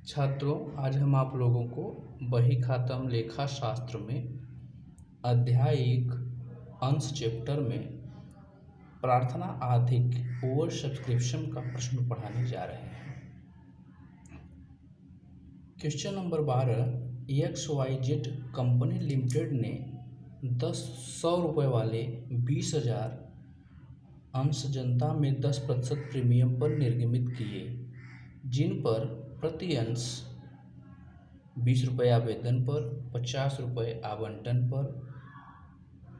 छात्रों, आज हम आप लोगों को बही खातम लेखा शास्त्र में अध्याय 1 अंश चैप्टर में प्रार्थना आर्थिक ओवर सब्सक्रिप्शन का प्रश्न पढ़ाने जा रहे हैं। Question number 12, XYZ company limited ने 100 रुपये वाले 20,000 अंश जनता में 10% प्रीमियम पर निर्गमित किए, जिन पर प्रति अंश 20 रुपये आवेदन पर, 50 रुपये आवंटन पर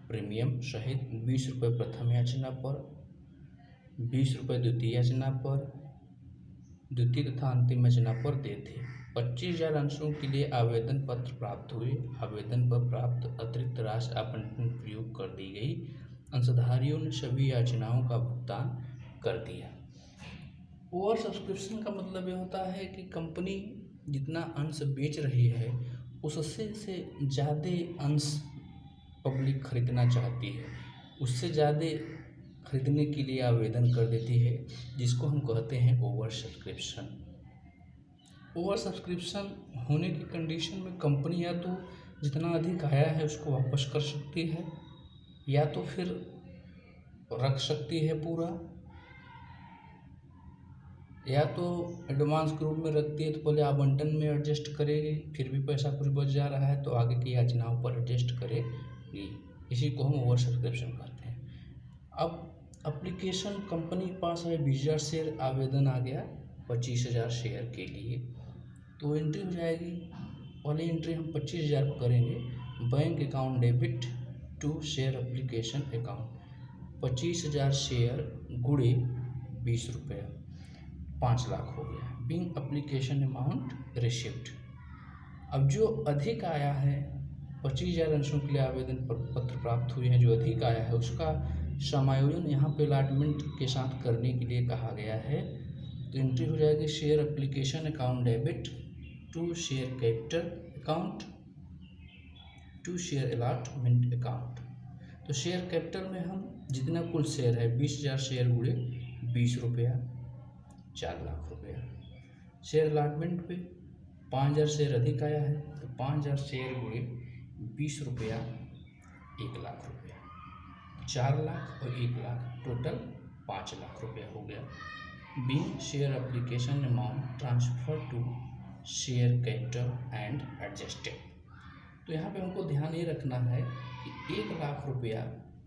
प्रीमियम सहित 20 रुपये प्रथम याचना पर, 20 रुपये द्वितीय याचना पर, द्वितीय तथा अंतिम याचना पर दे थे। 25,000 अंशों के लिए आवेदन पत्र प्राप्त हुए। आवेदन पर प्राप्त अतिरिक्त राशि आवंटन प्रयोग कर दी गई। अंशधारियों ने सभी याचनाओं का भुगतान कर दिया। ओवर सब्सक्रिप्शन का मतलब ये होता है कि कंपनी जितना अंश बेच रही है उससे से ज़्यादा अंश पब्लिक खरीदना चाहती है, उससे ज़्यादा खरीदने के लिए आवेदन कर देती है, जिसको हम कहते हैं ओवर सब्सक्रिप्शन। ओवर सब्सक्रिप्शन होने की कंडीशन में कंपनी या तो जितना अधिक आया है उसको वापस कर सकती है, या तो फिर रख सकती है पूरा, या तो एडवांस के रूप में रखती है तो पहले आवंटन में एडजस्ट करेगी, फिर भी पैसा कुछ बच जा रहा है तो आगे की याचनाओं पर एडजस्ट करेगी। इसी को हम ओवर सब्सक्रिप्शन कहते हैं। अब एप्लीकेशन कंपनी के पास है 20,000 शेयर आवेदन आ गया 25,000 शेयर के लिए, तो एंट्री हो जाएगी। पहले एंट्री हम 25,000 करेंगे। Bank account debit to share application account, 25,000 share गुणे 20 रुपये, 5 लाख हो गया। Being application amount receipt. अब जो अधिक आया है 25,000 अंशों के लिए आवेदन पत्र प्राप्त हुए हैं, जो अधिक आया है उसका समायोजन यहाँ पे अलॉटमेंट के साथ करने के लिए कहा गया है। तो एंट्री हो जाएगी share application account debit to share capital account to share allotment account. तो शेयर कैपिटल में हम जितना कुल शेयर है 20,000 शेयर गुणे 20 रुपया, 4 लाख रुपया। शेयर अलॉटमेंट पे 5,000 शेयर अधिक आया है तो 5,000 शेयर गुणे 20 रुपया, 1 लाख रुपया। 4 लाख और 1 लाख टोटल 5 लाख रुपया हो गया। Being share application amount transfer to share capital and adjusted. तो यहाँ पे हमको ध्यान ये रखना है कि 1 लाख रुपया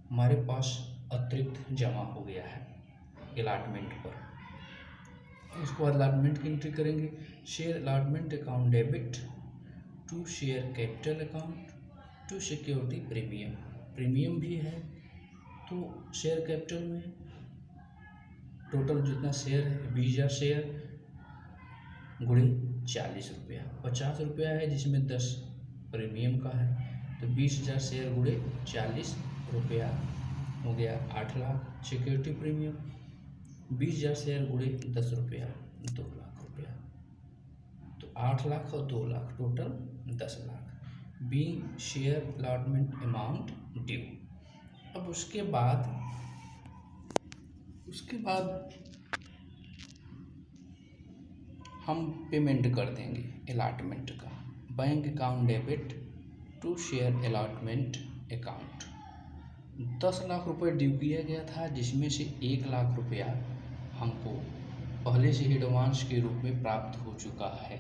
हमारे पास अतिरिक्त जमा हो गया है अलॉटमेंट पर। उसको अलॉटमेंट की एंट्री करेंगे। Share allotment account debit to share capital account to security premium. Premium भी है तो शेयर कैपिटल में टोटल जितना शेयर है 20,000 शेयर गुणे 40 रुपया, 50 रुपया है जिसमें 10 प्रीमियम का है, तो 20,000 शेयर गुणे 40 रुपया हो गया 8 लाख। सिक्योरिटी प्रीमियम 20,000 शेयर गुणे 10 रुपया, 2 लाख रुपया। तो 8 लाख और 2 lakh total 10 lakh. Being share allotment amount due. अब उसके बाद हम पेमेंट कर देंगे अलॉटमेंट का। Bank account debit to share allotment account. 10 lakh रुपये ड्यू किया गया था, जिसमें से 1 लाख रुपया हमको पहले से ही एडवांस के रूप में प्राप्त हो चुका है,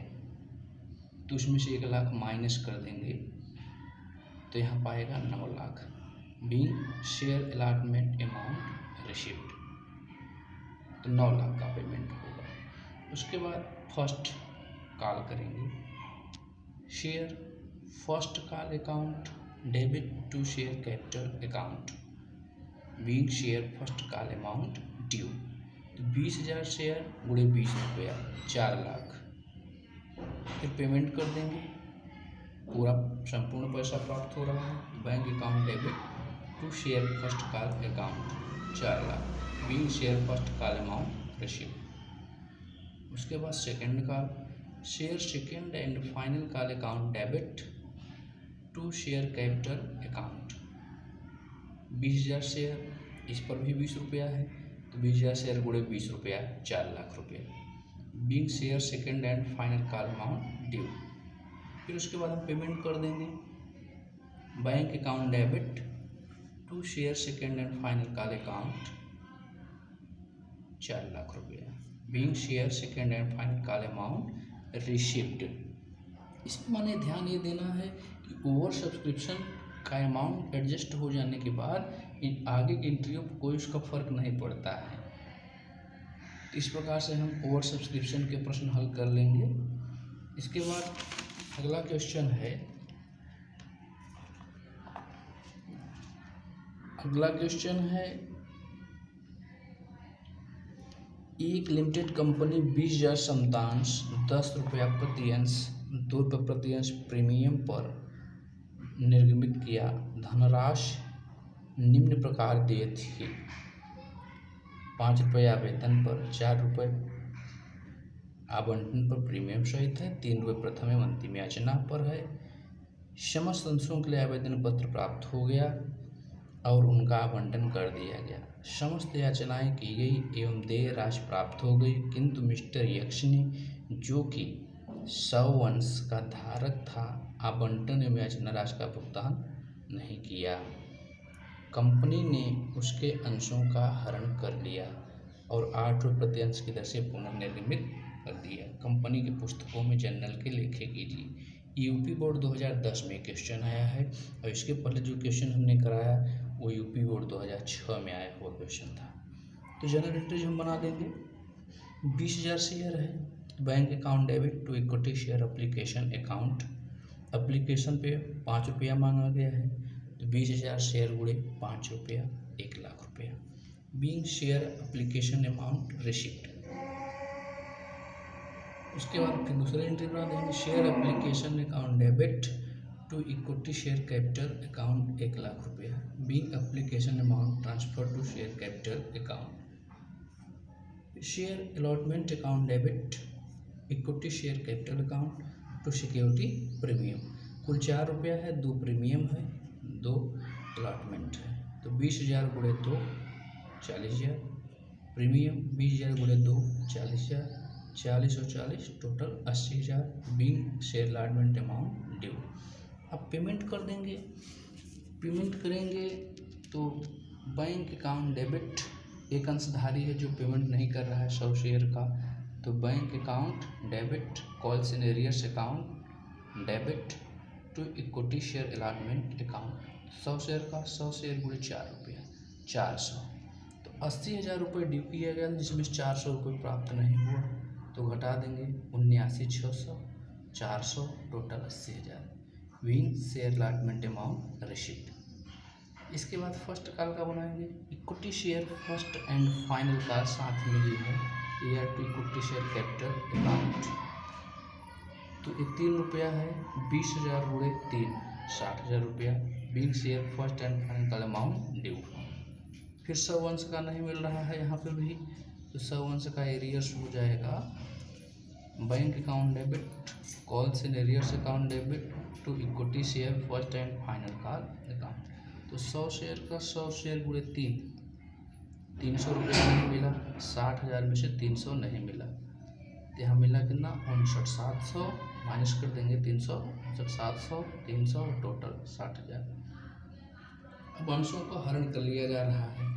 तो उसमें से 1 लाख माइनस कर देंगे तो यहाँ पाएगा 9 lakh. Being share allotment amount receipt, तो 9 लाख का पेमेंट होगा। उसके बाद फर्स्ट कॉल करेंगे। Share first call account debit to share capital account being share first call amount due. तो 20,000 शेयर गुणे 20 रुपया, 4 लाख। फिर पेमेंट कर देंगे, पूरा संपूर्ण पैसा प्राप्त हो रहा है। Bank account debit to share first call account 4 lakh being share first call amount received. उसके बाद second call share second and final call account debit to share capital account. 20,000 share, इस पर भी 20 रुपया है तो 20,000 शेयर गुणे 20 रुपया, 4 लाख रुपया। Being share second and final call amount due. फिर उसके बाद हम पेमेंट कर देंगे। Bank account debit to share second and final call account 4 lakh रुपया। Being share second and final call amount receipt. इसमें माने ध्यान ये देना है कि ओवर सब्सक्रिप्शन का अमाउंट एडजस्ट हो जाने के बाद इन आगे की एंट्रियों पर कोई उसका फर्क नहीं पड़ता है। इस प्रकार से हम ओवर सब्सक्रिप्शन के प्रश्न हल कर लेंगे। इसके बाद अगला क्वेश्चन है, एक लिमिटेड कंपनी 20,000 संतांश 10 रुपया प्रति अंश 2 रुपये प्रति अंश प्रीमियम पर निर्गमित किया धनराशि निम्न प्रकार दी थी। 5 रुपया वेतन पर, 4 रुपये आवंटन पर प्रीमियम सहित है, 3 रुपये प्रथम एवं अंतिम याचना पर है। समस्त अंशों के लिए आवेदन पत्र प्राप्त हो गया और उनका आवंटन कर दिया गया। समस्त याचनाएं की गई एवं देय राशि प्राप्त हो गई, किंतु मिस्टर यक्स ने, जो कि 100 अंश का धारक था, आवंटन एवं याचना राशि का भुगतान नहीं किया। कंपनी ने उसके अंशों का हरण कर लिया और 8 रुपये प्रति अंश की दर से पुनर्निर्मित कर दिया। कंपनी की पुस्तकों में जनरल के लेखे कीजिए। यूपी बोर्ड 2010 में क्वेश्चन आया है और इसके पहले जो क्वेश्चन हमने कराया वो यूपी बोर्ड 2006 में आया हुआ क्वेश्चन था। तो जनरल एंट्रीज हम बना देंगे। 20,000 शेयर है, bank account debit to equity share application account. Application पे 5 रुपया मांगा गया है, तो 20,000 शेयर गुणे 5 रुपया 1 लाख रुपया। Being share application amount receipt. उसके बाद फिर दूसरा एंट्री बना देंगे, share application account debit to equity share capital account 1 lakh रुपया। Being application amount transfer to share capital account. Share allotment account debit equity share capital account to security premium. कुल 4 रुपया है, 2 प्रीमियम है, 2 अलॉटमेंट है। तो 20,000 गुणे 2 40,000 प्रीमियम, 20,000 गुणे 2 40,000, 40 और 40 total 80,000। Being share allotment amount due. अब पेमेंट कर देंगे। पेमेंट करेंगे तो बैंक अकाउंट डेबिट, एक अंशधारी है जो पेमेंट नहीं कर रहा है 100 शेयर का, तो bank account debit calls in arrears account debit to equity share allotment account. 100 share का 100 शेयर गुणे 4 रुपया 400, तो 80,000 रुपये ड्यू किया गया जिसमें 400 रुपये प्राप्त नहीं हुआ, तो घटा देंगे 79,600 400 total 80,000। Being share allotment amount receipt. इसके बाद फर्स्ट कॉल का बनाएंगे। Equity share first and final का साथ में ही है, एयर to equity share capital account. तो ये 3 रुपया है, 20,000 गुणे 3 60,000 रुपया। Being share first and final call amount due. फिर 100 अंश का नहीं मिल रहा है यहाँ पे भी, तो 100 अंश का एरियर्स हो जाएगा bank account debit calls in arrears account debit to equity share first and final call account. तो 100 शेयर का 100 शेयर गुणे 3 300 रुपये नहीं मिला, 60,000 में से 300 नहीं मिला, तो यहाँ मिला कितना 59,700 माइनस कर देंगे 300, 59,700 300 टोटल 60,000। अब अंशों को हरण कर लिया जा रहा है,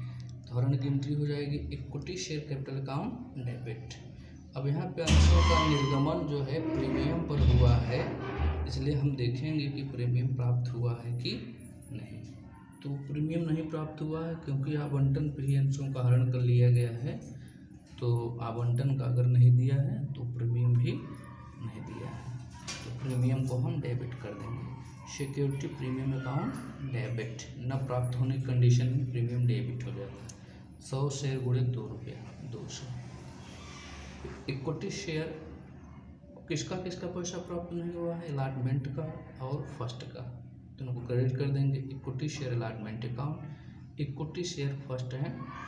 तो हरण की एंट्री हो जाएगी equity share capital account debit. अब यहाँ पे अंशों का निर्गमन जो है प्रीमियम पर हुआ है, इसलिए हम देखेंगे कि प्रीमियम प्राप्त हुआ है कि नहीं। तो प्रीमियम नहीं प्राप्त हुआ है क्योंकि आवंटन पे ही अंशों का हरण कर लिया गया है, तो आवंटन का अगर नहीं दिया है तो प्रीमियम भी नहीं दिया है, तो प्रीमियम को हम डेबिट कर देंगे। सिक्योरिटी प्रीमियम अकाउंट डेबिट, न प्राप्त होने की कंडीशन में प्रीमियम डेबिट हो जाता है। 100 शेयर गुणे 2 रुपया 200। इक्विटी शेयर किसका पैसा प्राप्त नहीं हुआ है, अलॉटमेंट का और फर्स्ट का, तो उनको क्रेडिट कर देंगे। Equity share allotment account, equity share first and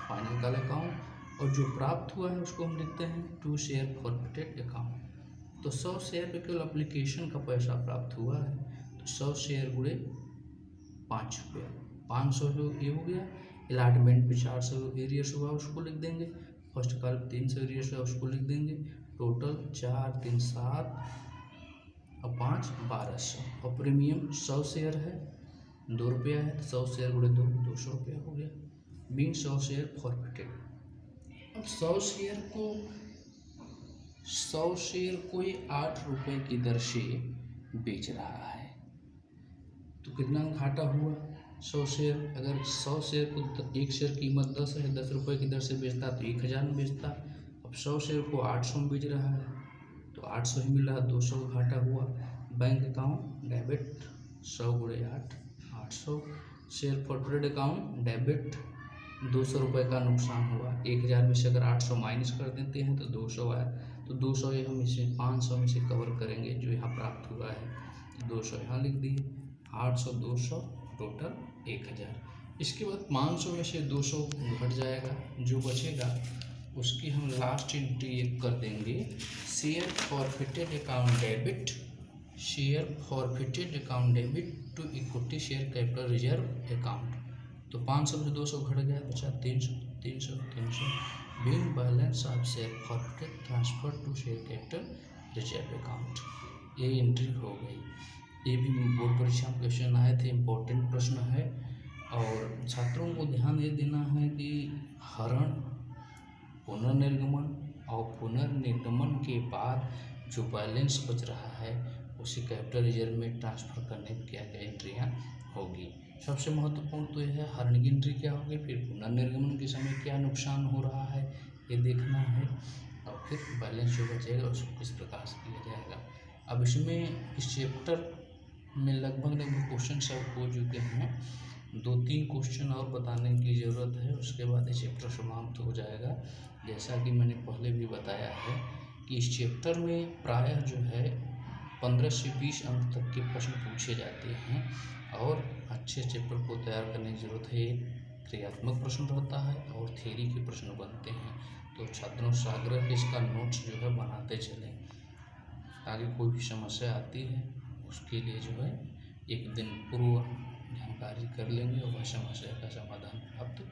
final call account, और जो प्राप्त हुआ है उसको हम लिखते हैं टू शेयर फॉरफिटेड अकाउंट। तो 100 शेयर पे केवल एप्लीकेशन का पैसा प्राप्त हुआ है, तो 100 शेयर गुणे 5 रुपया 500 ये हो गया। अलॉटमेंट पे 400 एरियर्स हुआ उसको लिख देंगे, फर्स्ट कॉल 300 एरियर्स हुआ उसको लिख देंगे, टोटल 4 3 7 और 5 1200 और प्रीमियम 100 शेयर है, 2 रुपया है, 100 शेयर गुणे 200 रुपया हो गया। Mean 100 share forfeited. अब 100 शेयर कोई 8 रुपये की दर से बेच रहा है तो कितना घाटा हुआ। 100 शेयर, अगर 100 शेयर को एक शेयर कीमत 10 है, 10 रुपये की दर से बेचता तो 1000 में बेचता। अब 100 शेयर को 800 में बेच रहा है तो 800 ही मिल रहा, 200 का घाटा हुआ। बैंक अकाउंट डेबिट 100 गुणे 8 800। शेयर फॉरवर्ड अकाउंट डेबिट 200 रुपये का नुकसान हुआ। 1000 में से अगर 800 माइनस कर देते हैं तो 200 आया, तो 200 ही हम इसे 500 में से कवर करेंगे जो यहाँ प्राप्त हुआ है। 200 यहाँ लिख दिए, 800 200 टोटल 1000। इसके बाद 500 में से 200 घट जाएगा, जो बचेगा उसकी हम लास्ट एंट्री एक कर देंगे, share forfeited account debit, share forfeited account debit to equity share capital reserve account. तो 500 में 200 घट गया, बचा 300 300 300। बिल balance of share forfeited transfer to share capital reserve account, ये एंट्री हो गई। ये भी बोर्ड परीक्षा में क्वेश्चन आए थे, इम्पोर्टेंट प्रश्न है। और छात्रों को ध्यान ये देना है कि हरण, पुनर्निर्गमन और पुनर्निर्गमन के बाद जो बैलेंस बच रहा है उसे कैपिटल रिजर्व में ट्रांसफ़र करने की क्या क्या एंट्रियाँ होगी। सबसे महत्वपूर्ण तो यह है हरण की एंट्री क्या होगी, फिर पुनर्निर्गमन के समय क्या नुकसान हो रहा है ये देखना है, और फिर बैलेंस जो बचेगा उसको किस प्रकार से किया जाएगा। अब इसमें इस चैप्टर में लगभग क्वेश्चन सब हो चुके हैं, 2-3 क्वेश्चन और बताने की ज़रूरत है, उसके बाद ये चैप्टर समाप्त हो जाएगा। जैसा कि मैंने पहले भी बताया है कि इस चैप्टर में प्रायः जो है 15 से 20 अंक तक के प्रश्न पूछे जाते हैं और अच्छे चैप्टर को तैयार करने की ज़रूरत है। क्रियात्मक प्रश्न रहता है और थ्योरी के प्रश्न बनते हैं, तो छात्रों से आग्रह कि इसका नोट्स जो है बनाते चलें ताकि कोई भी समस्या आती है उसके लिए जो है एक दिन पूर्व जानकारी कर लेंगे और वह समस्या का समाधान प्राप्त